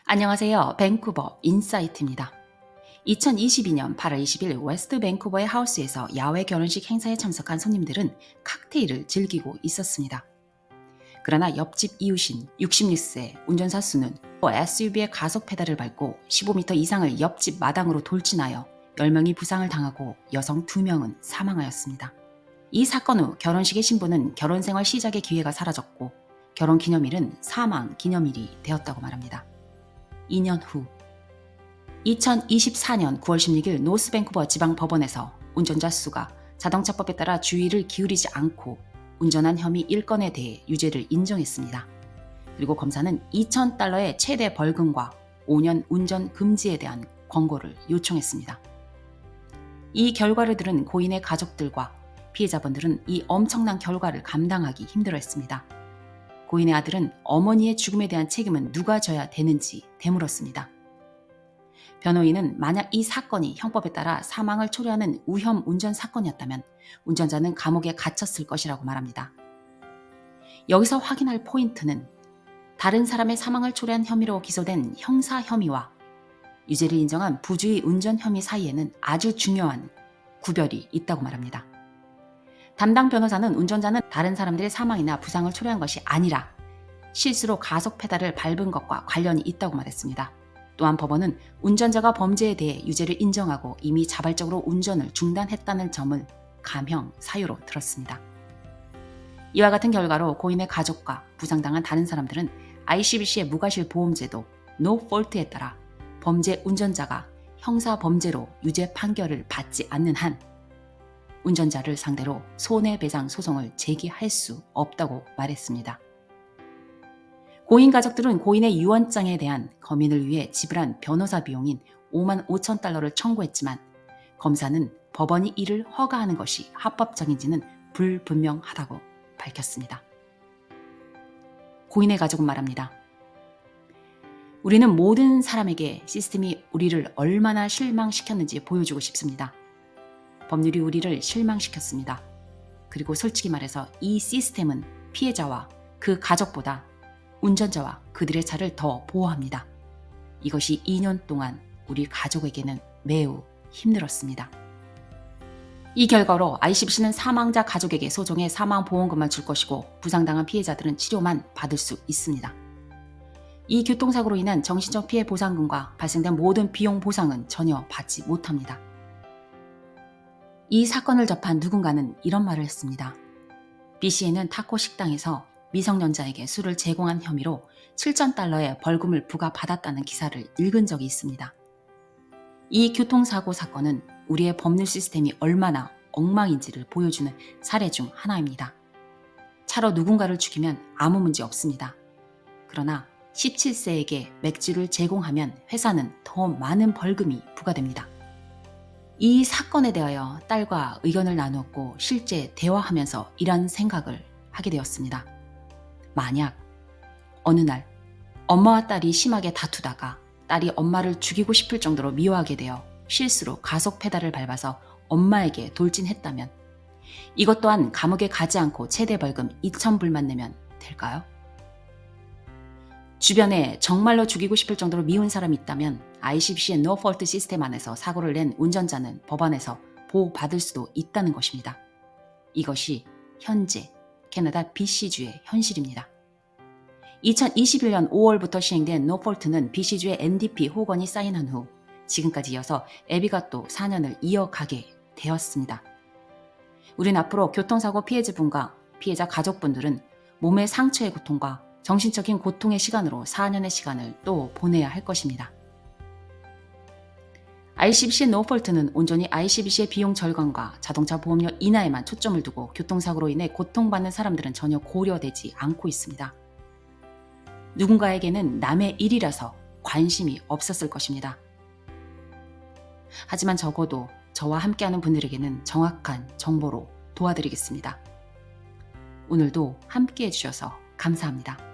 안녕하세요. 밴쿠버 인사이트입니다. 2022년 8월 20일 웨스트 밴쿠버의 하우스에서 야외 결혼식 행사에 참석한 손님들은 칵테일을 즐기고 있었습니다. 그러나 옆집 이웃인 66세 운전사 수는 SUV의 가속 페달을 밟고 15m 이상을 옆집 마당으로 돌진하여 10명이 부상을 당하고 여성 2명은 사망하였습니다. 이 사건 후 결혼식의 신부는 결혼생활 시작의 기회가 사라졌고 결혼기념일은 사망 기념일이 되었다고 말합니다. 2년 후 2024년 9월 16일 노스 밴쿠버 지방법원에서 운전자 수가 자동차법에 따라 주의를 기울이지 않고 운전한 혐의 1건에 대해 유죄를 인정했습니다. 그리고 검사는 $2,000의 최대 벌금과 5년 운전 금지에 대한 권고를 요청했습니다. 이 결과를 들은 고인의 가족들과 피해자분들은 이 엄청난 결과를 감당하기 힘들어했습니다. 고인의 아들은 어머니의 죽음에 대한 책임은 누가 져야 되는지 되물었습니다. 변호인은 만약 이 사건이 형법에 따라 사망을 초래하는 우혐 운전 사건이었다면 운전자는 감옥에 갇혔을 것이라고 말합니다. 여기서 확인할 포인트는 다른 사람의 사망을 초래한 혐의로 기소된 형사 혐의와 유죄를 인정한 부주의 운전 혐의 사이에는 아주 중요한 구별이 있다고 말합니다. 담당 변호사는 운전자는 다른 사람들의 사망이나 부상을 초래한 것이 아니라 실수로 가속 페달을 밟은 것과 관련이 있다고 말했습니다. 또한 법원은 운전자가 범죄에 대해 유죄를 인정하고 이미 자발적으로 운전을 중단했다는 점을 감형 사유로 들었습니다. 이와 같은 결과로 고인의 가족과 부상당한 다른 사람들은 ICBC의 무과실 보험제도 No Fault에 따라 범죄 운전자가 형사 범죄로 유죄 판결을 받지 않는 한 운전자를 상대로 손해배상 소송을 제기할 수 없다고 말했습니다. 고인 가족들은 고인의 유언장에 대한 검인을 위해 지불한 변호사 비용인 $55,000를 청구했지만 검사는 법원이 이를 허가하는 것이 합법적인지는 불분명하다고 밝혔습니다. 고인의 가족은 말합니다. 우리는 모든 사람에게 시스템이 우리를 얼마나 실망시켰는지 보여주고 싶습니다. 법률이 우리를 실망시켰습니다. 그리고 솔직히 말해서 이 시스템은 피해자와 그 가족보다 운전자와 그들의 차를 더 보호합니다. 이것이 2년 동안 우리 가족에게는 매우 힘들었습니다. 이 결과로 ICBC는 사망자 가족에게 소정의 사망보험금만 줄 것이고 부상당한 피해자들은 치료만 받을 수 있습니다. 이 교통사고로 인한 정신적 피해 보상금과 발생된 모든 비용 보상은 전혀 받지 못합니다. 이 사건을 접한 누군가는 이런 말을 했습니다. BC에는 타코 식당에서 미성년자에게 술을 제공한 혐의로 $7,000의 벌금을 부과받았다는 기사를 읽은 적이 있습니다. 이 교통사고 사건은 우리의 법률 시스템이 얼마나 엉망인지를 보여주는 사례 중 하나입니다. 차로 누군가를 죽이면 아무 문제 없습니다. 그러나 17세에게 맥주를 제공하면 회사는 더 많은 벌금이 부과됩니다. 이 사건에 대하여 딸과 의견을 나누었고 실제 대화하면서 이런 생각을 하게 되었습니다. 만약 어느 날 엄마와 딸이 심하게 다투다가 딸이 엄마를 죽이고 싶을 정도로 미워하게 되어 실수로 가속 페달을 밟아서 엄마에게 돌진했다면 이것 또한 감옥에 가지 않고 최대 벌금 $2,000만 내면 될까요? 주변에 정말로 죽이고 싶을 정도로 미운 사람이 있다면 ICBC의 No Fault 시스템 안에서 사고를 낸 운전자는 법안에서 보호받을 수도 있다는 것입니다. 이것이 현재 캐나다 BC주의 현실입니다. 2021년 5월부터 시행된 No Fault는 BC주의 NDP 호건이 사인한 후 지금까지 이어서 에비가 또 4년을 이어가게 되었습니다. 우린 앞으로 교통사고 피해자분과 피해자 가족분들은 몸의 상처의 고통과 정신적인 고통의 시간으로 4년의 시간을 또 보내야 할 것입니다. ICBC의 No Fault는 온전히 ICBC의 비용 절감과 자동차 보험료 인하에만 초점을 두고 교통사고로 인해 고통받는 사람들은 전혀 고려되지 않고 있습니다. 누군가에게는 남의 일이라서 관심이 없었을 것입니다. 하지만 적어도 저와 함께하는 분들에게는 정확한 정보로 도와드리겠습니다. 오늘도 함께해 주셔서 감사합니다.